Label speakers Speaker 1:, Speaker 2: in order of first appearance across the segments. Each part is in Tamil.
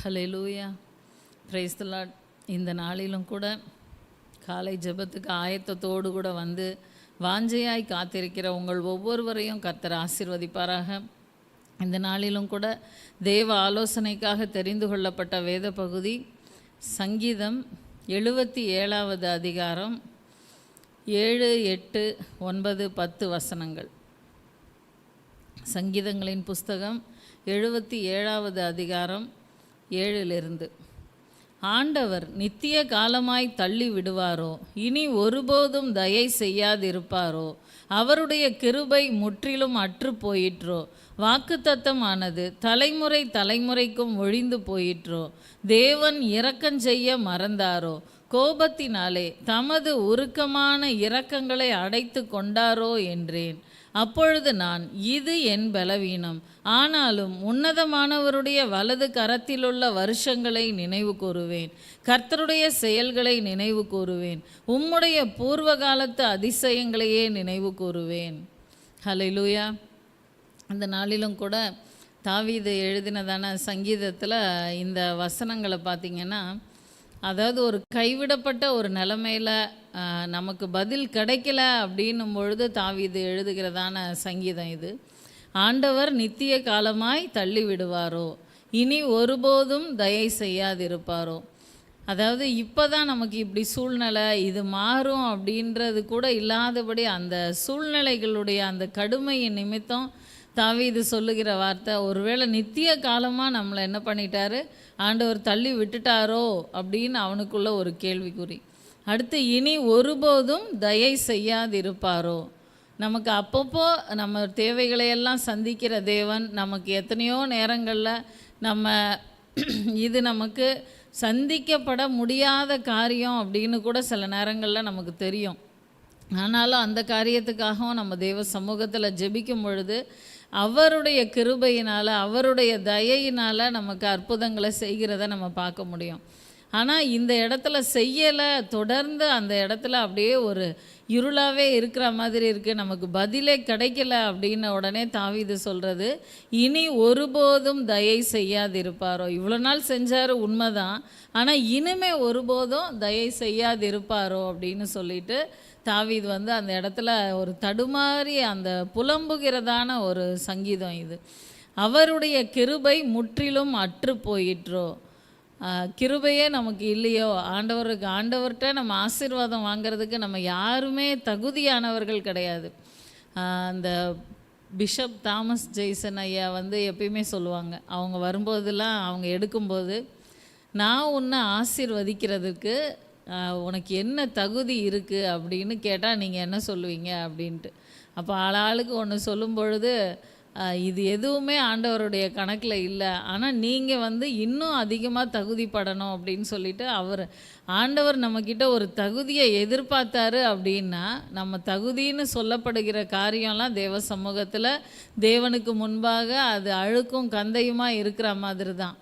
Speaker 1: Hallelujah, praise the Lord. இந்த நாளிலும் கூட காலை ஜெபத்துக்கு ஆயத்தத்தோடு கூட வந்து வாஞ்சையாய் காத்திருக்கிற உங்கள் ஒவ்வொருவரையும் கர்த்தர் ஆசீர்வதிப்பாராக. இந்த நாளிலும் கூட தேவ ஆலோசனைக்காக தெரிந்து கொள்ளப்பட்ட வேத பகுதி சங்கீதம் 77வது அதிகாரம் 7, 8, 9, 10 வசனங்கள். சங்கீதங்களின் புஸ்தகம் 77வது அதிகாரம் 7 ஆண்டவர் நித்திய காலமாய் தள்ளி விடுவாரோ, இனி ஒருபோதும் தயை செய்யாதிருப்பாரோ, அவருடைய கிருபை முற்றிலும் அற்று போயிற்றோ, வாக்குத்தத்தமானது தலைமுறை தலைமுறைக்கும் ஒழிந்து போயிற்றோ, தேவன் இரக்கஞ்செய்ய மறந்தாரோ, கோபத்தினாலே தமது உருக்கமான இரக்கங்களை அடைத்து கொண்டாரோ என்றேன். அப்பொழுது நான், இது என் பலவீனம், ஆனாலும் உன்னதமானவருடைய வலது கரத்திலுள்ள வருஷங்களை நினைவு கூறுவேன், கர்த்தருடைய செயல்களை நினைவு கூறுவேன், உம்முடைய பூர்வ காலத்து அதிசயங்களையே நினைவு கூறுவேன். ஹல்லேலூயா. அந்த நாளிலும் கூட தாவீது எழுதினதான சங்கீதத்தில் இந்த வசனங்களை பார்த்திங்கன்னா, அதாவது ஒரு கைவிடப்பட்ட ஒரு நிலைமையில் நமக்கு பதில் கிடைக்கல அப்படின்னும் பொழுது தாவீது எழுதுகிறதான சங்கீதம் இது. ஆண்டவர் நித்திய காலமாய் தள்ளி விடுவாரோ, இனி ஒருபோதும் தயை செய்யாதிருப்பாரோ. அதாவது இப்போ தான் நமக்கு இப்படி சூழ்நிலை, இது மாறும் அப்படின்றது கூட இல்லாதபடி அந்த சூழ்நிலைகளுடைய அந்த கடுமையின் நிமித்தம் தாவீது சொல்லுகிற வார்த்தை, ஒருவேளை நித்திய காலமாக நம்மளை என்ன பண்ணிட்டாரு, ஆண்டவர் தள்ளி விட்டுட்டாரோ அப்படின்னு அவனுக்குள்ள ஒரு கேள்விக்குறி. அடுத்து, இனி ஒருபோதும் தயை செய்யாதிருப்பாரோ. நமக்கு அப்பப்போ நம்ம தேவைகளையெல்லாம் சந்திக்கிற தேவன், நமக்கு எத்தனையோ நேரங்களில் நம்ம இது நமக்கு சந்திக்கப்பட முடியாத காரியம் அப்படின்னு கூட சில நேரங்களில் நமக்கு தெரியும். ஆனாலும் அந்த காரியத்துக்காகவும் நம்ம தேவ சமூகத்தில் ஜெபிக்கும் பொழுது அவருடைய கிருபையினால், அவருடைய தயையினால் நமக்கு அற்புதங்களை செய்கிறத நம்ம பார்க்க முடியும். ஆனால் இந்த இடத்துல செய்யலை, தொடர்ந்து அந்த இடத்துல அப்படியே ஒரு இருளாகவே இருக்கிற மாதிரி இருக்குது, நமக்கு பதிலே கிடைக்கல அப்படின்ன உடனே தாவீது சொல்கிறது, இனி ஒருபோதும் தயை செய்யாதிருப்பாரோ. இவ்வளோ நாள் செஞ்சார் உண்மைதான், ஆனால் இனிமே ஒருபோதும் தயை செய்யாதிருப்பாரோ அப்படின்னு சொல்லிட்டு தாவீது வந்து அந்த இடத்துல ஒரு தடுமாறி அந்த புலம்புகிறதான ஒரு சங்கீதம் இது. அவருடைய கிருபை முற்றிலும் அற்று போயிற்றோ. கிருபையே நமக்கு இல்லையோ, ஆண்டவர்கிட்ட நம்ம ஆசீர்வாதம் வாங்கிறதுக்கு நம்ம யாருமே தகுதியானவர்கள் கிடையாது. அந்த பிஷப் தாமஸ் ஜெய்சன் ஐயா வந்து எப்பயுமே சொல்லுவாங்க, அவங்க வரும்போதெல்லாம் அவங்க எடுக்கும்போது, நான் உன்னை ஆசீர்வதிக்கிறதுக்கு உனக்கு என்ன தகுதி இருக்குது அப்படின்னு கேட்டால் நீங்கள் என்ன சொல்லுவீங்க அப்படின்ட்டு. அப்போ ஆளாளுக்கு ஒன்று சொல்லும் பொழுது, இது எதுவுமே ஆண்டவருடைய கணக்கில் இல்லை, ஆனால் நீங்கள் வந்து இன்னும் அதிகமாக தகுதிப்படணும் அப்படின்னு சொல்லிட்டு ஆண்டவர் நம்மக்கிட்ட ஒரு தகுதியை எதிர்பார்த்தாரு அப்படின்னா, நம்ம தகுதின்னு சொல்லப்படுகிற காரியம்லாம் தேவ சமூகத்தில் தேவனுக்கு முன்பாக அது அழுக்கும் கந்தையுமாக இருக்கிற மாதிரி தான்.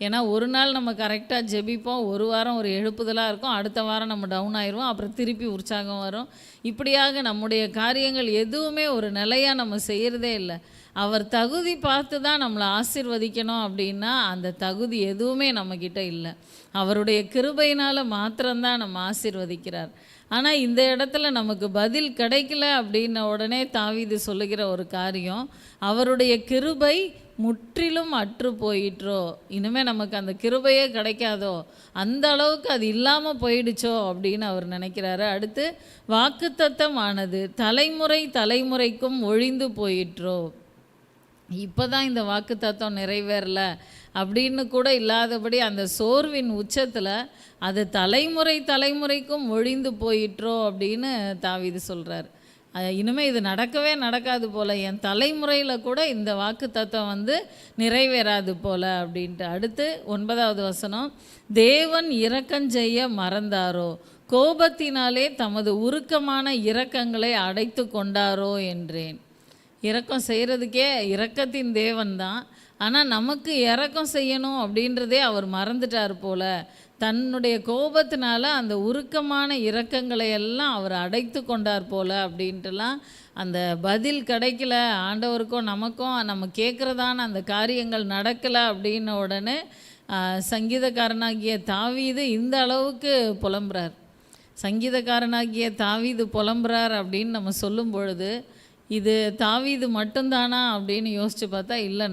Speaker 1: ஏன்னா ஒரு நாள் நம்ம கரெக்டாக ஜெபிப்போம், ஒரு வாரம் ஒரு எழுப்புதலாக இருக்கும், அடுத்த வாரம் நம்ம டவுன் ஆயிடுவோம், அப்புறம் திருப்பி உற்சாகம் வரும். இப்படியாக நம்முடைய காரியங்கள் எதுவுமே ஒரு நிலையாக நம்ம செய்கிறதே இல்லை. அவர் தகுதி பார்த்து தான் நம்மளை ஆசீர்வதிக்கணும் அப்படின்னா அந்த தகுதி எதுவுமே நம்மக்கிட்ட இல்லை. அவருடைய கிருபையினால் மாத்திரம்தான் நம்ம ஆசீர்வதிக்கிறார். ஆனால் இந்த இடத்துல நமக்கு பதில் கிடைக்கல அப்படின்ன உடனே தாவீது சொல்லுகிற ஒரு காரியம், அவருடைய கிருபை முற்றிலும் அற்று போயிற்றோ, இனிமேல் நமக்கு அந்த கிருபையே கிடைக்காதோ, அந்த அளவுக்கு அது இல்லாமல் போயிடுச்சோ அப்படின்னு அவர் நினைக்கிறாரு. அடுத்து, வாக்குத்தத்தமானது தலைமுறை தலைமுறைக்கும் ஒழிந்து போயிற்றோ. இப்போ தான் இந்த வாக்குத்தத்தம் நிறைவேறல அப்படின்னு கூட இல்லாதபடி அந்த சோர்வின் உச்சத்தில் அது தலைமுறை தலைமுறைக்கும் ஒழிந்து போயிற்றோ அப்படின்னு தாவீது சொல்கிறார். இனிமேல் இது நடக்கவே நடக்காது போல், என் தலைமுறையில் கூட இந்த வாக்குத்தத்தம் வந்து நிறைவேறாது போல் அப்படின்ட்டு. அடுத்து 9வது வசனம், தேவன் இரக்கஞ்செய்ய மறந்தாரோ, கோபத்தினாலே தமது உருக்கமான இரக்கங்களை அடைத்து கொண்டாரோ என்றேன். இரக்கம் செய்கிறதுக்கே இரக்கத்தின் தேவன் தான், ஆனால் நமக்கு இரக்கம் செய்யணும் அப்படின்றதே அவர் மறந்துட்டார் போல். தன்னுடைய கோபத்தினால அந்த உருக்கமான இரக்கங்களை எல்லாம் அவர் அடைத்து கொண்டார் போல் அப்படின்ட்டுலாம் அந்த பதில் கிடைக்கல, ஆண்டவருக்கும் நமக்கும் நம்ம கேட்குறதான அந்த காரியங்கள் நடக்கலை அப்படின்ன உடனே சங்கீதக்காரனாகிய தாவீது இந்த அளவுக்கு புலம்புறார். சங்கீதக்காரனாகிய தாவீது புலம்புறார் அப்படின்னு நம்ம சொல்லும் பொழுது, இது தாவீது மட்டும்தானா அப்படின்னு யோசித்து பார்த்தா இல்லை,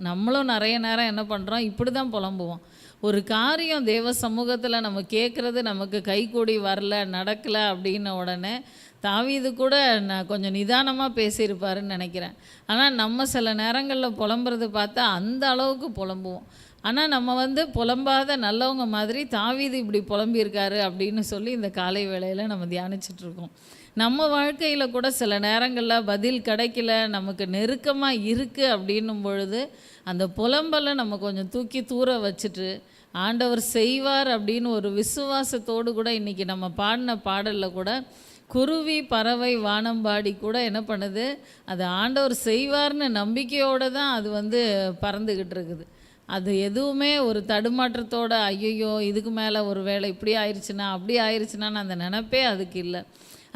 Speaker 1: நம்மளும் நிறைய நேரம் என்ன பண்ணுறோம், இப்படி தான் புலம்புவோம். ஒரு காரியம் தேவ சமூகத்தில் நம்ம கேட்குறது நமக்கு கைகூடி வரல, நடக்கலை அப்படின்ன உடனே தாவீது கூட நான் கொஞ்சம் நிதானமாக பேசியிருப்பாருன்னு நினைக்கிறேன். ஆனால் நம்ம சில நேரங்களில் புலம்புறது பார்த்தா அந்த அளவுக்கு புலம்புவோம். ஆனால் நம்ம புலம்பாத நல்லவங்க மாதிரி தாவீது இப்படி புலம்பியிருக்காரு அப்படின்னு சொல்லி இந்த காலை வேளையில் நம்ம தியானிச்சிட்ருக்கோம். நம்ம வாழ்க்கையில் கூட சில நேரங்களில் பதில் கிடைக்கல, நமக்கு நெருக்கமாக இருக்குது அப்படின்னும் பொழுது அந்த புலம்பலை நம்ம கொஞ்சம் தூக்கி தூர வச்சுட்டு ஆண்டவர் செய்வார் அப்படின்னு ஒரு விசுவாசத்தோடு கூட இன்றைக்கி நம்ம பாடின பாடலில் கூட குருவி பறவை வானம்பாடி கூட என்ன பண்ணுது, அது ஆண்டவர் செய்வார்னு நம்பிக்கையோடு தான் அது பறந்துக்கிட்டு இருக்குது. அது எதுவுமே ஒரு தடுமாற்றத்தோட ஐயோ இதுக்கு மேலே ஒரு வேளை இப்படி ஆயிடுச்சுன்னா அப்படி ஆயிடுச்சுன்னான்னு அந்த நினப்பே அதுக்கு இல்லை.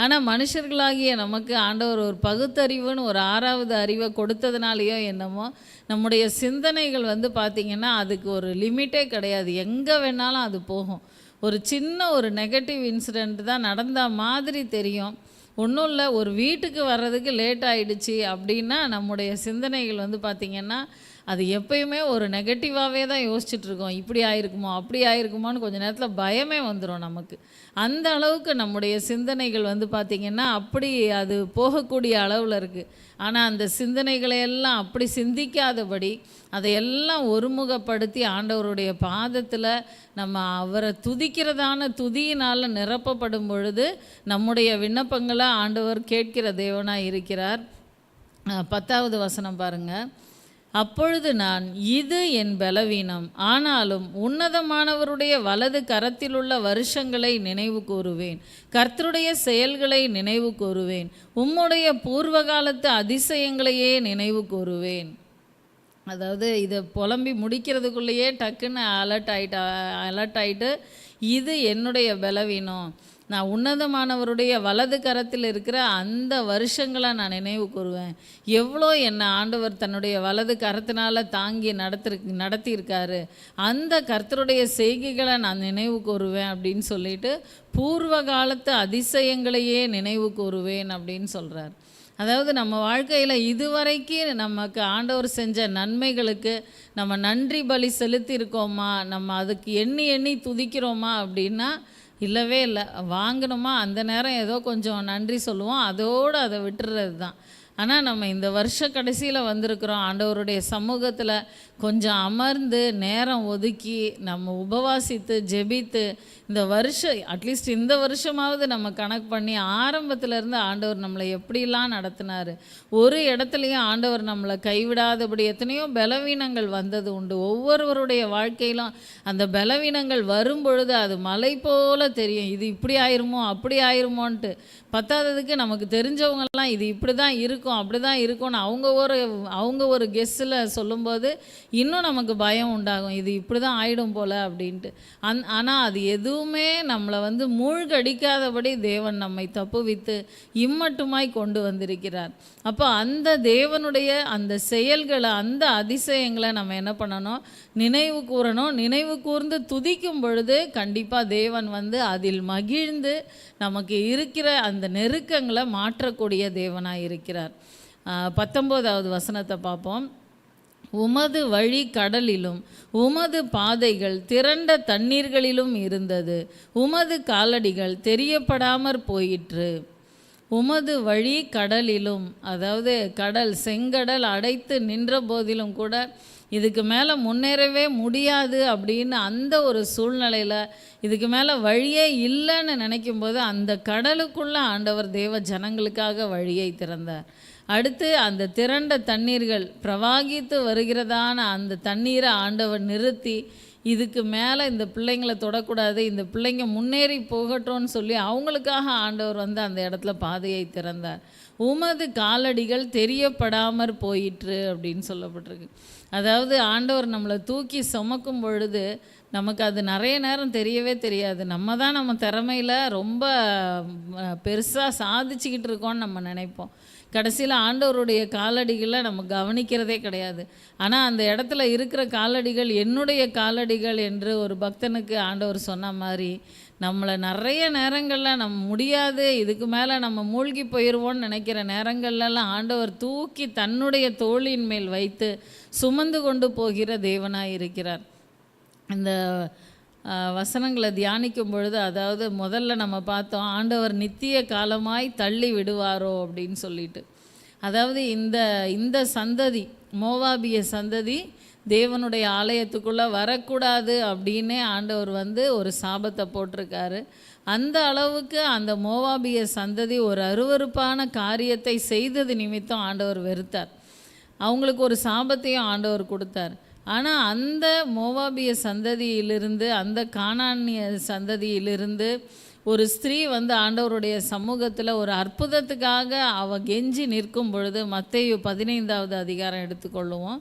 Speaker 1: ஆனால் மனுஷர்களாகிய நமக்கு ஆண்டவர் ஒரு பகுத்தறிவுன்னு ஒரு 6வது அறிவை கொடுத்ததுனாலையோ என்னமோ நம்முடைய சிந்தனைகள் பார்த்திங்கன்னா அதுக்கு ஒரு லிமிட்டே கிடையாது, எங்கே வேணாலும் அது போகும். ஒரு சின்ன ஒரு நெகட்டிவ் இன்சிடெண்ட் தான் நடந்த மாதிரி தெரியும், ஒன்றும் இல்லை, ஒரு வீட்டுக்கு வர்றதுக்கு லேட் ஆகிடுச்சி அப்படின்னா நம்முடைய சிந்தனைகள் பார்த்திங்கன்னா அது எப்பயுமே ஒரு நெகட்டிவாகவே தான் யோசிச்சுட்ருக்கோம். இப்படி ஆயிருக்குமோ அப்படி ஆயிருக்குமோன்னு கொஞ்சம் நேரத்தில் பயமே வந்துடும் நமக்கு. அந்த அளவுக்கு நம்முடைய சிந்தனைகள் பார்த்திங்கன்னா அப்படி அது போகக்கூடிய அளவில் இருக்குது. ஆனால் அந்த சிந்தனைகளையெல்லாம் அப்படி சிந்திக்காதபடி அதையெல்லாம் ஒருமுகப்படுத்தி ஆண்டவருடைய பாதத்தில் நம்ம அவரை துதிக்கிறதான துதியினால் நிரப்பப்படும் பொழுது நம்முடைய விண்ணப்பங்களை ஆண்டவர் கேட்கிற தேவனாக இருக்கிறார். 10வது வசனம் பாருங்கள். அப்பொழுது நான், இது என் பலவீனம், ஆனாலும் உன்னதமானவருடைய வலது கரத்திலுள்ள வருஷங்களை நினைவு கூறுவேன், கர்த்தருடைய செயல்களை நினைவு கூறுவேன், உம்முடைய பூர்வகாலத்து அதிசயங்களையே நினைவு கூறுவேன். அதாவது இதை புலம்பி முடிக்கிறதுக்குள்ளேயே டக்குன்னு அலர்ட் ஆகிட்டு இது என்னுடைய பலவீனம், நான் உன்னதமானவருடைய வலது கரத்தில் இருக்கிற அந்த வருஷங்களை நான் நினைவு கூறுவேன், எவ்வளோ என்னை ஆண்டவர் தன்னுடைய வலது கரத்தினால் தாங்கி நடத்தியிருக்காரு, அந்த கர்த்தருடைய செய்கைகளை நான் நினைவு கூறுவேன் அப்படின்னு சொல்லிட்டு பூர்வ காலத்து அதிசயங்களையே நினைவு கூறுவேன் அப்படின்னு சொல்கிறார். அதாவது நம்ம வாழ்க்கையில் இதுவரைக்கும் நமக்கு ஆண்டவர் செஞ்ச நன்மைகளுக்கு நம்ம நன்றி பலி செலுத்தியிருக்கோமா, நம்ம அதுக்கு எண்ணி எண்ணி துதிக்கிறோமா அப்படின்னா இல்லவே இல்லை. வாங்கினோமா அந்த நேரம் ஏதோ கொஞ்சம் நன்றி சொல்லுவோம், அதோடு அதை விட்டுறது தான். ஆனால் நம்ம இந்த வருஷ கடைசியில் வந்திருக்கிறோம், ஆண்டவருடைய சமூகத்தில் கொஞ்சம் அமர்ந்து நேரம் ஒதுக்கி நம்ம உபவாசித்து ஜெபித்து இந்த வருஷம் அட்லீஸ்ட் இந்த வருஷமாவது நம்ம கணக்கு பண்ணி ஆரம்பத்திலேருந்து ஆண்டவர் நம்மளை எப்படிலாம் நடத்தினார், ஒரு இடத்துலையும் ஆண்டவர் நம்மளை கைவிடாதபடி எத்தனையோ பலவீனங்கள் வந்தது உண்டு. ஒவ்வொருவருடைய வாழ்க்கையிலும் அந்த பலவீனங்கள் வரும் பொழுது அது மலை போல தெரியும், இது இப்படி ஆயிருமோ அப்படி ஆயிருமோன்ட்டு. பத்தாததுக்கு நமக்கு தெரிஞ்சவங்கெல்லாம் இது இப்படி தான் இருக்கும் அப்படி தான் இருக்கும்னு அவங்க ஒரு கெஸ்ஸில் சொல்லும்போது இன்னும் நமக்கு பயம் உண்டாகும், இது இப்படி தான் ஆகிடும் போல் அப்படின்ட்டு. ஆனால் அது எதுவுமே நம்மளை மூழ்கடிக்காதபடி தேவன் நம்மை தப்புவித்து இம்மட்டுமாய் கொண்டு வந்திருக்கிறார். அப்போ அந்த தேவனுடைய அந்த செயல்களை அந்த அதிசயங்களை நம்ம என்ன பண்ணணும், நினைவு கூறணும். நினைவு கூர்ந்து துதிக்கும் பொழுது கண்டிப்பாக தேவன் அதில் மகிழ்ந்து நமக்கு இருக்கிற அந்த நெருக்கங்களை மாற்றக்கூடிய தேவனாக இருக்கிறார். 19வது வசனத்தை பார்ப்போம். உமது வழி கடலிலும் உமது பாதைகள் திரண்ட தண்ணீர்களிலும் இருந்தது, உமது காலடிகள் தெரியப்படாமற் போயிற்று. உமது வழி கடலிலும், அதாவது கடல் செங்கடல் அடைத்து நின்ற போதிலும் கூட இதுக்கு மேலே முன்னேறவே முடியாது அப்படின்னு அந்த ஒரு சூழ்நிலையில் இதுக்கு மேலே வழியே இல்லைன்னு நினைக்கும்போது அந்த கடலுக்குள்ளே ஆண்டவர் தேவ ஜனங்களுக்காக வழியை திறந்தார். அடுத்து அந்த திரண்ட தண்ணீர்கள் பிரவாகித்து வருகிறதான அந்த தண்ணீரை ஆண்டவர் நிறுத்தி இதுக்கு மேலே இந்த பிள்ளைங்களை தொடக்கூடாது, இந்த பிள்ளைங்க முன்னேறி போகட்டும்னு சொல்லி அவங்களுக்காக ஆண்டவர் அந்த இடத்துல பாதையை திறந்தார். உமது காலடிகள் தெரியப்படாமற் போயிற்று அப்படின்னு சொல்லப்பட்டிருக்கு. அதாவது ஆண்டவர் நம்மளை தூக்கி சுமக்கும் பொழுது நமக்கு அது நிறைய நேரம் தெரியவே தெரியாது. நம்ம தான் நம்ம திறமையில் ரொம்ப பெருசாக சாதிச்சுக்கிட்டு இருக்கோன்னு நம்ம நினைப்போம். கடைசியில் ஆண்டவருடைய காலடிகளை நம்ம கவனிக்கிறதே கிடையாது. ஆனால் அந்த இடத்துல இருக்கிற காலடிகள் என்னுடைய காலடிகள் என்று ஒரு பக்தனுக்கு ஆண்டவர் சொன்ன மாதிரி, நம்மளை நிறைய நேரங்களில் நம்ம முடியாது, இதுக்கு மேலே நம்ம மூழ்கி போயிடுவோன்னு நினைக்கிற நேரங்கள்லாம் ஆண்டவர் தூக்கி தன்னுடைய தோளின் மேல் வைத்து சுமந்து கொண்டு போகிற தேவனாய் இருக்கிறார். இந்த வசனங்களை தியானிக்கும் பொழுது, அதாவது முதல்ல நம்ம பார்த்தோம், ஆண்டவர் நித்திய காலமாய் தள்ளி விடுவாரோ அப்படின்னு சொல்லிட்டு. அதாவது இந்த சந்ததி, மோவாபிய சந்ததி தேவனுடைய ஆலயத்துக்குள்ளே வரக்கூடாது அப்படின்னே ஆண்டவர் ஒரு சாபத்தை போட்டிருக்காரு. அந்த அளவுக்கு அந்த மோவாபிய சந்ததி ஒரு அருவருப்பான காரியத்தை செய்தது நிமித்தம் ஆண்டவர் வெறுத்தார். அவங்களுக்கு ஒரு சாபத்தையும் ஆண்டவர் கொடுத்தார். ஆனால் அந்த மோவாபிய சந்ததியிலிருந்து, அந்த கானானிய சந்ததியிலிருந்து ஒரு ஸ்திரீ ஆண்டவருடைய சமூகத்தில் ஒரு அற்புதத்துக்காக அவள் கெஞ்சி நிற்கும் பொழுது, மத்தேயு 15வது அதிகாரம் எடுத்துக்கொள்ளுவோம்.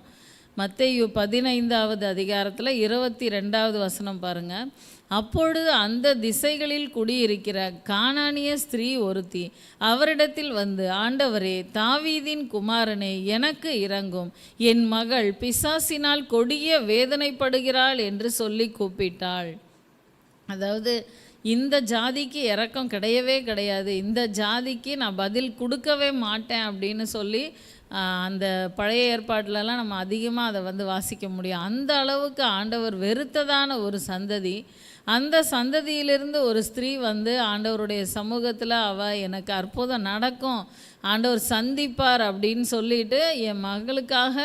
Speaker 1: மத்தேயு 15வது அதிகாரத்தில் 22வது வசனம் பாருங்கள். அப்பொழுது அந்த திசைகளில் குடியிருக்கிற கானானிய ஸ்திரீ ஒருத்தி அவரிடத்தில் ஆண்டவரே, தாவீதின் குமாரனே, எனக்கு இரங்கும், என் மகள் பிசாசினால் கொடிய வேதனைப்படுகிறாள் என்று சொல்லி கூப்பிட்டாள். அதாவது இந்த ஜாதிக்கு இரக்கம் கிடையவே கிடையாது, இந்த ஜாதிக்கு நான் பதில் கொடுக்கவே மாட்டேன் அப்படின்னு சொல்லி அந்த பழைய ஏற்பாட்டிலலாம் நம்ம அதிகமாக அதை வாசிக்க முடியும். அந்த அளவுக்கு ஆண்டவர் வெறுத்ததான ஒரு சந்ததி. அந்த சந்ததியிலிருந்து ஒரு ஸ்திரீ ஆண்டவருடைய சமூகத்தில் அவள் எனக்கு அற்புதம் நடக்கும், ஆண்டவர் சந்திப்பார் அப்படின்னு சொல்லிட்டு, என் மகளுக்காக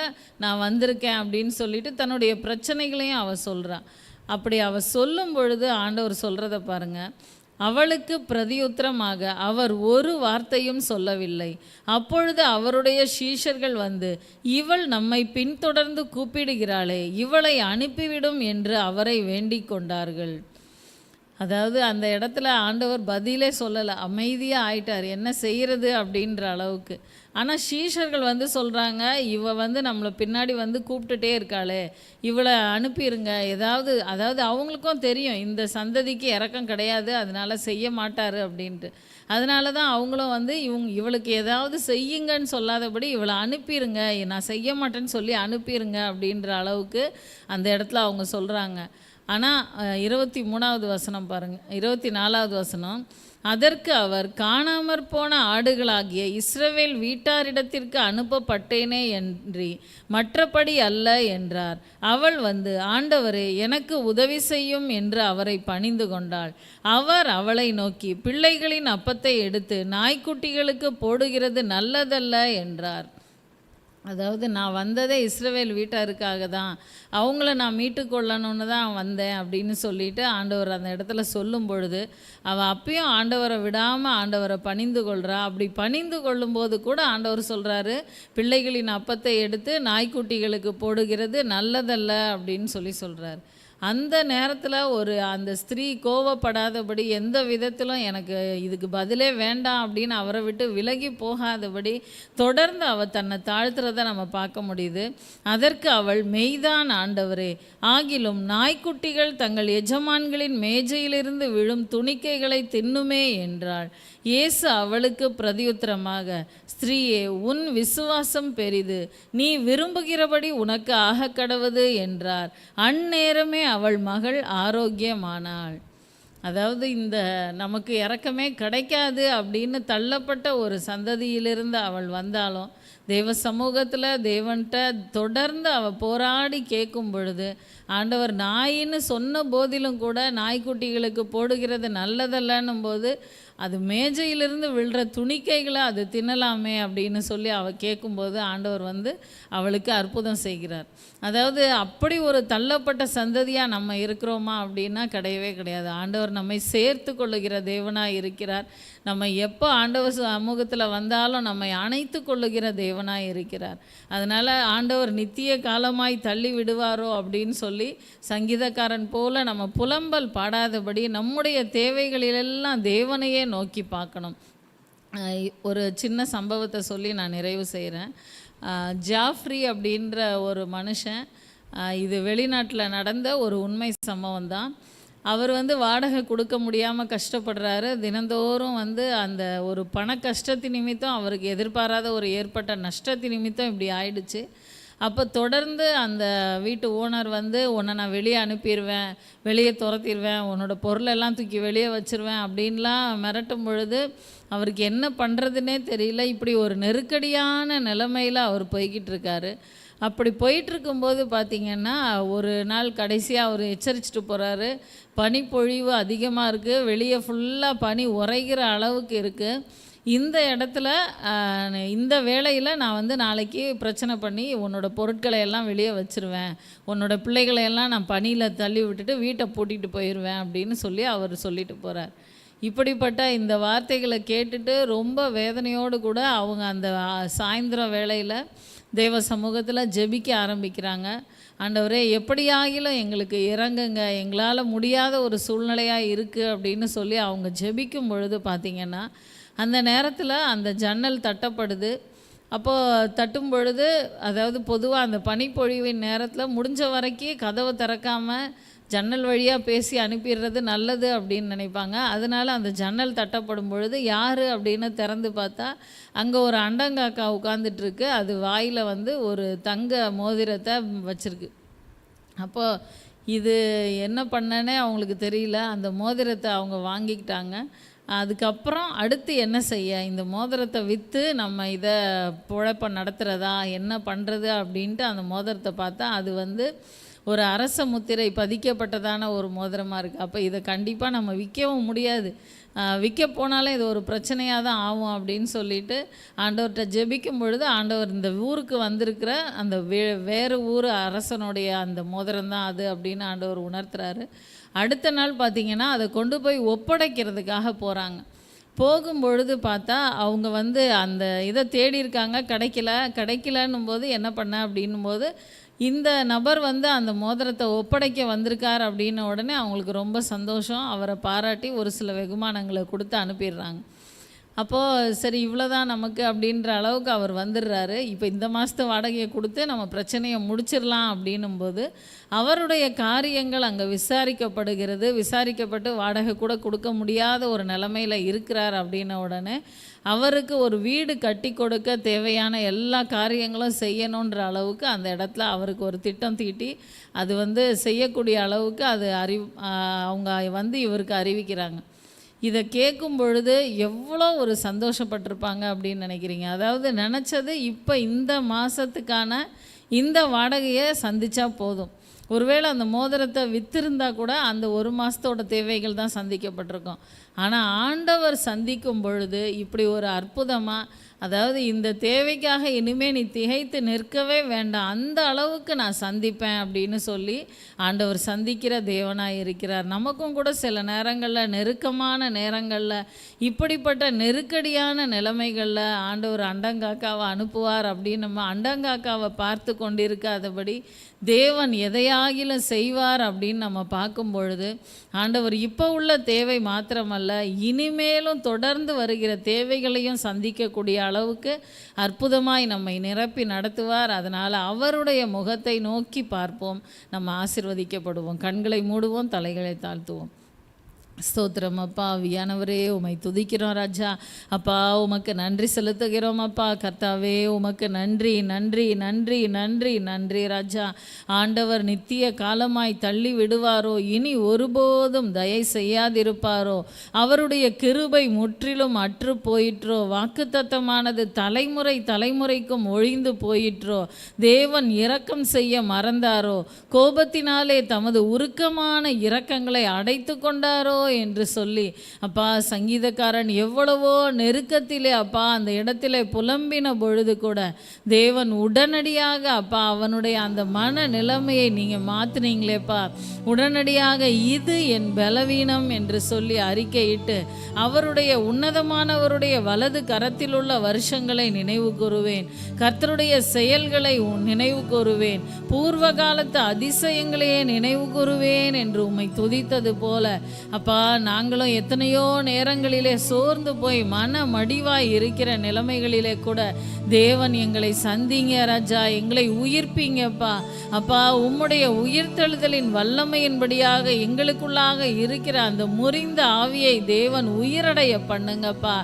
Speaker 1: நான் வந்திருக்கேன் அப்படின்னு சொல்லிட்டு தன்னுடைய பிரச்சனைகளையும் அவள் சொல்கிறாள். அப்படி அவள் சொல்லும் பொழுது ஆண்டவர் சொல்கிறத பாருங்கள். அவளுக்கு பிரதியுத்தரமாக அவர் ஒரு வார்த்தையும் சொல்லவில்லை. அப்பொழுது அவருடைய சீஷர்கள் இவள் நம்மை பின்தொடர்ந்து கூப்பிடுகிறாளே, இவளை அனுப்பிவிடும் என்று அவரை வேண்டிக் கொண்டார்கள். அதாவது அந்த இடத்துல ஆண்டவர் பதிலே சொல்லலை, அமைதியாக ஆயிட்டார், என்ன செய்கிறது அப்படின்ற அளவுக்கு. ஆனால் சீஷர்கள் சொல்கிறாங்க, இவ நம்மளை பின்னாடி கூப்பிட்டுட்டே இருக்காளே, இவளை அனுப்பிடுங்க அதாவது அவங்களுக்கும் தெரியும் இந்த சந்ததிக்கு இரக்கம் கிடையாது, அதனால செய்ய மாட்டார் அப்படின்ட்டு. அதனால தான் அவங்களும் இவளுக்கு ஏதாவது செய்யுங்கன்னு சொல்லாதபடி இவளை அனுப்பிடுங்க, நான் செய்ய மாட்டேன்னு சொல்லி அனுப்பிடுங்க அப்படின்ற அளவுக்கு அந்த இடத்துல அவங்க சொல்கிறாங்க. ஆனால் 23வது வசனம் பாருங்கள், 24வது வசனம். அதற்கு அவர், காணாமற் போன ஆடுகளாகிய இஸ்ரவேல் வீட்டாரிடத்திற்கு அனுப்பப்பட்டேனே என்று மற்றபடி அல்ல என்றார். அவள் ஆண்டவரே, எனக்கு உதவி செய்யும் என்று அவரை பணிந்து கொண்டாள். அவர் அவளை நோக்கி, பிள்ளைகளின் அப்பத்தை எடுத்து நாய்க்குட்டிகளுக்கு போடுகிறது நல்லதல்ல என்றார். அதாவது நான் வந்ததே இஸ்ரவேல் வீட்டாருக்காக தான், அவங்கள நான் மீட்டு கொள்ளணும்னு தான் வந்தேன் அப்படின்னு சொல்லிட்டு ஆண்டவர் அந்த இடத்துல சொல்லும் பொழுது, அவள் அப்பயும் ஆண்டவரை விடாமல் ஆண்டவரை பணிந்து கொள்கிறா. அப்படி பணிந்து கொள்ளும்போது கூட ஆண்டவர் சொல்கிறாரு, பிள்ளைகளின் அப்பத்தை எடுத்து நாய்க்குட்டிகளுக்கு போடுகிறது நல்லதல்ல அப்படின்னு சொல்கிறார். அந்த நேரத்தில் அந்த ஸ்திரீ கோவப்படாதபடி, எந்த விதத்திலும் எனக்கு இதுக்கு பதிலே வேண்டாம் அப்படின்னு அவரை விட்டு விலகி போகாதபடி தொடர்ந்து அவள் தன்னை தாழ்த்துறதை நம்ம பார்க்க முடியுது. அதற்கு அவள், மெய்தான் ஆண்டவரே, ஆகிலும் நாய்க்குட்டிகள் தங்கள் எஜமான்களின் மேஜையிலிருந்து விழும் துணிக்கைகளை தின்னுமே என்றாள். இயேசு அவளுக்கு பிரதியுத்தரமாக, ஸ்திரீயே, உன் விசுவாசம் பெரிது, நீ விரும்புகிறபடி உனக்கு ஆகக்கடவது என்றார். அந்நேரமே அவள் மகள் ஆரோக்கியமானாள். அதாவது நமக்கு இரக்கமே கிடைக்காது அப்படின்னு தள்ளப்பட்ட ஒரு சந்ததியிலிருந்து அவள் வந்தாலும் தேவ சமூகத்தில் தேவன்கிட்ட தொடர்ந்து அவள் போராடி கேட்கும் பொழுது, ஆண்டவர் நாயின்னு சொன்ன போதிலும் கூட நாய்க்குட்டிகளுக்கு போடுகிறது நல்லதல்லன்னும் போது, அது மேஜையிலிருந்து விழுற துணிக்கைகளை அது தின்னலாமே அப்படின்னு சொல்லி அவள் கேட்கும்போது ஆண்டவர் அவளுக்கு அற்புதம் செய்கிறார். அதாவது அப்படி ஒரு தள்ளப்பட்ட சந்ததியாக நம்ம இருக்கிறோமா அப்படின்னா கிடையவே கிடையாது. ஆண்டவர் நம்மை சேர்த்து கொள்ளுகிற தேவனாக இருக்கிறார். நம்ம எப்போ ஆண்டவர் சமூகத்தில் வந்தாலும் நம்மை அணைத்து கொள்ளுகிற தேவனாக இருக்கிறார். அதனால் ஆண்டவர் நித்திய காலமாய் தள்ளி விடுவாரோ அப்படின்னு சொல்லி சங்கீதக்காரன் போல நம்ம புலம்பல் பாடாதபடி நம்முடைய தேவைகளிலெல்லாம் தேவனையே நோக்கி பார்க்கணும். ஒரு சின்ன சம்பவத்தை சொல்லி நான் நிறைவு செய்கிறேன். ஜாஃப்ரி அப்படின்ற ஒரு மனுஷன், இது வெளிநாட்டில் நடந்த ஒரு உண்மை சம்பவம் தான். அவர் வந்து வாடகை கொடுக்க முடியாமல் கஷ்டப்படுறாரு. தினந்தோறும் வந்து அந்த ஒரு பண கஷ்டத்தின் நிமித்தம், அவருக்கு எதிர்பாராத ஒரு ஏற்பட்ட நஷ்டத்தின் நிமித்தம் இப்படி ஆயிடுச்சு. அப்போ தொடர்ந்து அந்த வீட்டு ஓனர் வந்து, உன்னை நான் வெளியே அனுப்பிடுவேன், வெளியே துரத்திடுவேன், உன்னோட பொருளெல்லாம் தூக்கி வெளியே வச்சிருவேன் அப்படின்லாம் மிரட்டும் பொழுது அவருக்கு என்ன பண்ணுறதுனே தெரியல. இப்படி ஒரு நெருக்கடியான நிலைமையில் அவர் போய்கிட்டு இருக்காரு. அப்படி போயிட்டுருக்கும்போது பார்த்திங்கன்னா, ஒரு நாள் கடைசியாக அவர் எச்சரிச்சுட்டு போகிறாரு. பனிப்பொழிவு அதிகமாக இருக்குது, வெளியே ஃபுல்லாக பனி உறைகிற அளவுக்கு இருக்குது. இந்த இடத்துல இந்த வேளையில் நான் வந்து நாளைக்கு பிரச்சனை பண்ணி உன்னோட பொருட்களை எல்லாம் வெளியே வச்சுருவேன், உன்னோட பிள்ளைகளையெல்லாம் நான் பனியில் தள்ளி விட்டுட்டு வீட்டை பூட்டிகிட்டு போயிடுவேன் அப்படின்னு சொல்லி அவர் சொல்லிட்டு போகிறார். இப்படிப்பட்ட இந்த வார்த்தைகளை கேட்டுட்டு ரொம்ப வேதனையோடு கூட அவங்க அந்த சாயந்தரம் வேளையில் தேவ சமூகத்தில் ஜெபிக்க ஆரம்பிக்கிறாங்க. ஆண்டவரே, எப்படியாகிலும் எங்களுக்கு இறங்குங்க, எங்களால் முடியாத ஒரு சூழ்நிலையாக இருக்குது அப்படின்னு சொல்லி அவங்க ஜெபிக்கும் பொழுது பார்த்திங்கன்னா, அந்த நேரத்தில் அந்த ஜன்னல் தட்டப்படுது. அப்போது தட்டும் பொழுது, அதாவது பொதுவாக அந்த பனிப்பொழிவின் நேரத்தில் முடிஞ்ச வரைக்கும் கதவை திறக்காமல் ஜன்னல் வழியாக பேசி அனுப்பிடுறது நல்லது அப்படின்னு நினைப்பாங்க. அதனால் அந்த ஜன்னல் தட்டப்படும் பொழுது யார் அப்படின்னு திறந்து பார்த்தா, அங்கே ஒரு அண்டங்காக்கா உட்காந்துட்ருக்கு. அது வாயில் வந்து ஒரு தங்க மோதிரத்தை வச்சுருக்கு. அப்போது இது என்ன பண்ணனே அவங்களுக்கு தெரியல. அந்த மோதிரத்தை அவங்க வாங்கிக்கிட்டாங்க. அதுக்கப்புறம் அடுத்து என்ன செய்ய, இந்த மோதிரத்தை விற்று நம்ம இதை பிழைப்ப நடத்துகிறதா, என்ன பண்ணுறது அப்படின்ட்டு அந்த மோதிரத்தை பார்த்தா, அது வந்து ஒரு அரச முத்திரை பதிக்கப்பட்டதான ஒரு மோதிரமாக இருக்குது. அப்போ இதை கண்டிப்பாக நம்ம விற்கவும் முடியாது, விற்க போனாலே இது ஒரு பிரச்சனையாக தான் ஆகும் அப்படின்னு சொல்லிட்டு ஆண்டவர்கிட்ட ஜெபிக்கும் பொழுது, ஆண்டவர் இந்த ஊருக்கு வந்திருக்கிற அந்த வேறு ஊர் அரசனுடைய அந்த மோதிரம் தான் அது அப்படின்னு ஆண்டவர் உணர்த்துறாரு. அடுத்த நாள் பார்த்திங்கன்னா, அதை கொண்டு போய் ஒப்படைக்கிறதுக்காக போகிறாங்க. போகும்பொழுது பார்த்தா அவங்க வந்து அந்த இதை தேடி இருக்காங்க, கிடைக்கலன்னும் போது என்ன பண்ண அப்படின்னும் போது, இந்த நபர் வந்து அந்த மோதிரத்தை ஒப்படைக்க வந்திருக்கார் அப்படின்ன உடனே அவங்களுக்கு ரொம்ப சந்தோஷம். அவரை பாராட்டி ஒரு சில வெகுமானங்களை கொடுத்து அனுப்பிடுறாங்க. அப்போது சரி, இவ்வளோதான் நமக்கு அப்படின்ற அளவுக்கு அவர் வந்துடுறாரு. இப்போ இந்த மாதத்து வாடகையை கொடுத்து நம்ம பிரச்சனையை முடிச்சிடலாம் அப்படின்னும்போது, அவருடைய காரியங்கள் அங்கே விசாரிக்கப்படுகிறது. விசாரிக்கப்பட்டு வாடகை கூட கொடுக்க முடியாத ஒரு நிலைமையில் இருக்கிறார் அப்படின்ன உடனே, அவருக்கு ஒரு வீடு கட்டி கொடுக்க தேவையான எல்லா காரியங்களும் செய்யணுன்ற அளவுக்கு அந்த இடத்துல அவருக்கு ஒரு திட்டம் தீட்டி, அது வந்து செய்யக்கூடிய அளவுக்கு அது அவங்க வந்து இவருக்கு அறிவிக்கிறாங்க. இதை கேட்கும் பொழுது எவ்வளோ ஒரு சந்தோஷப்பட்டிருப்பாங்க அப்படின்னு நினைக்கிறீங்க. அதாவது நினச்சது இப்போ இந்த மாதத்துக்கான இந்த வாடகையை சந்தித்தா போதும். ஒருவேளை அந்த மோதிரத்தை விற்றிருந்தா கூட அந்த ஒரு மாதத்தோட தேவைகள் தான் சந்திக்கப்பட்டிருக்கும். ஆனால் ஆண்டவர் சந்திக்கும் பொழுது இப்படி ஒரு அற்புதமாக, அதாவது இந்த தேவைக்காக இனிமேல் நீ திகைத்து நிற்கவே வேண்டாம், அந்த அளவுக்கு நான் சந்திப்பேன் அப்படின்னு சொல்லி ஆண்டவர் சந்திக்கிற தேவனாக இருக்கிறார். நமக்கும் கூட சில நேரங்களில், நெருக்கமான நேரங்களில், இப்படிப்பட்ட நெருக்கடியான நிலைமைகளில் ஆண்டவர் அண்டங்காக்காவை அனுப்புவார் அப்படின்னு நம்ம அண்டங்காக்காவை பார்த்து கொண்டிருக்காதபடி தேவன் எதையாகிலும் செய்வார் அப்படின்னு நம்ம பார்க்கும் பொழுது, ஆண்டவர் இப்போ உள்ள தேவை மாத்திரமல்ல, இனிமேலும் தொடர்ந்து வருகிற தேவைகளையும் சந்திக்கக்கூடிய அளவுக்கு அற்புதமாய் நம்மை நிரப்பி நடத்துவார். அதனால் அவருடைய முகத்தை நோக்கி பார்ப்போம், நம்ம ஆசீர்வதிக்கப்படுவோம். கண்களை மூடுவோம், தலைகளை தாழ்த்துவோம். ஸ்தோத்திரம் அப்பா. வியானவரே, உமை துதிக்கிறோம் ராஜா. அப்பா, உமக்கு நன்றி செலுத்துகிறோம் அப்பா. கர்த்தாவே, உமக்கு நன்றி நன்றி நன்றி நன்றி நன்றி ராஜா. ஆண்டவர் நித்திய காலமாய் தள்ளி விடுவாரோ, இனி ஒருபோதும் தயை செய்யாதிருப்பாரோ, அவருடைய கிருபை முற்றிலும் அற்று போயிற்றோ, வாக்குத்தத்தமானது தலைமுறை தலைமுறைக்கும் ஒழிந்து போயிற்றோ, தேவன் இரக்கம் செய்ய மறந்தாரோ, கோபத்தினாலே தமது உருக்கமான இரக்கங்களை அடைத்து கொண்டாரோ என்று சொல்லி அப்பா, சங்கீதக்காரன் எவ்வளவோ நெருக்கத்திலே அப்பா அந்த இடத்திலே புலம்பின பொழுது கூட தேவன் உடனடியாக அப்பா அவனுடைய அந்த மன நிலைமையை நீங்கள் மாற்றினீங்களேப்பா. உடனடியாக இது என் பலவீனம் என்று சொல்லி அறிக்கையிட்டு அவருடைய உன்னதமானவருடைய வலது கரத்தில் உள்ள வருஷங்களை நினைவு கூறுவேன், கர்த்தருடைய செயல்களை நினைவு கூறுவேன், பூர்வ காலத்து அதிசயங்களையே நினைவு கூறுவேன் என்று உம்மை துதித்தது போல அப்பா அப்பா நாங்களும் எத்தனையோ நேரங்களிலே சோர்ந்து போய் மன மடிவாய் இருக்கிற நிலைமைகளிலே கூட தேவன் எங்களை சந்திங்க ராஜா, எங்களை உயிர்ப்பீங்கப்பா. அப்பா உம்முடைய உயிர்த்தெழுதலின் வல்லமையின்படியாக எங்களுக்குள்ளாக இருக்கிற அந்த முறிந்த ஆவியை தேவன் உயிரடைய பண்ணுங்கப்பா.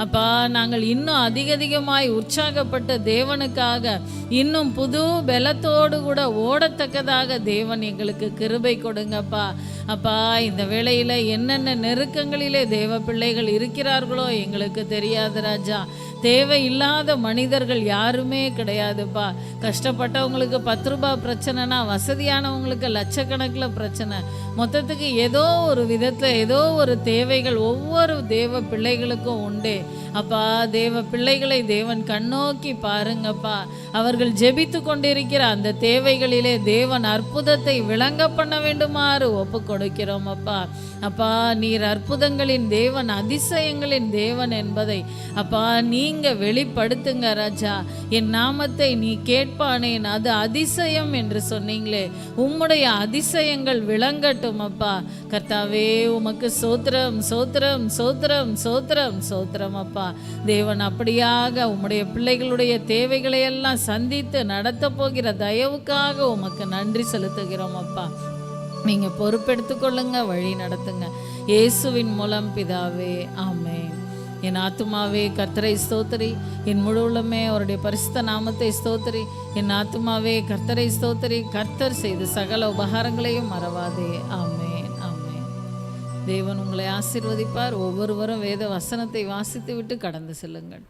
Speaker 1: அப்பா நாங்கள் இன்னும் அதிகமாய் உற்சாகப்பட்ட தேவனுக்காக இன்னும் புது பலத்தோடு கூட ஓடத்தக்கதாக தேவன் எங்களுக்கு கிருபை கொடுங்கப்பா. அப்பா இந்த வேளையில் என்னென்ன நெருக்கங்களிலே தேவ பிள்ளைகள் இருக்கிறார்களோ எங்களுக்கு தெரியாது ராஜா. தேவையில்லாத மனிதர்கள் யாருமே கிடையாதுப்பா. கஷ்டப்பட்டவங்களுக்கு 10 ரூபாய் பிரச்சனைனா வசதியானவங்களுக்கு லட்சக்கணக்கில் பிரச்சனை. மொத்தத்துக்கு ஏதோ ஒரு விதத்தில் ஏதோ ஒரு தேவைகள் ஒவ்வொரு தேவ பிள்ளைகளுக்கும் உண்டு. அப்பா தேவ பிள்ளைகளை தேவன் கண்ணோக்கி பாருங்கப்பா. அவர்கள் ஜெபித்து கொண்டிருக்கிற அந்த தேவைகளிலே தேவன் அற்புதத்தை விளங்க பண்ண வேண்டுமாறு ஒப்பு கொடுக்கிறோம் அப்பா. அப்பா நீர் அற்புதங்களின் தேவன், அதிசயங்களின் தேவன் என்பதை அப்பா நீங்க வெளிப்படுத்துங்க ராஜா. என் நாமத்தை நீ கேட்பானேன் அது அதிசயம் என்று சொன்னீங்களே, உம்முடைய அதிசயங்கள் விளங்கட்டும் அப்பா. கர்த்தாவே உமக்கு சோத்திரம் சோத்திரம் சோத்திரம் சோத்திரம் சோத்திரம் அப்பா. தேவன் அப்படியாக உம்முடைய பிள்ளைகளுடைய தேவைகளை எல்லாம் சந்தித்து நடத்த போகிற தயவுக்காக உமக்கு நன்றி செலுத்துகிறோம் அப்பா. நீங்க பொறுப்பெடுத்து கொள்ளுங்க, வழி நடத்துங்க. இயேசுவின் மூலம் பிதாவே, ஆமென். என் ஆத்துமாவே கர்த்தரை ஸ்தோத்திரி, என் முழு உள்ளமே அவருடைய பரிசுத்த நாமத்தை ஸ்தோத்திரி. என் ஆத்துமாவே கர்த்தரை ஸ்தோத்திரி, கர்த்தர் செய்த சகல உபகாரங்களையும் மறவாதே. ஆமென் ஆமென். தேவன் உங்களை ஆசீர்வதிப்பார். ஒவ்வொருவரும் வேத வசனத்தை வாசித்து விட்டு கடந்து செல்லுங்கள்.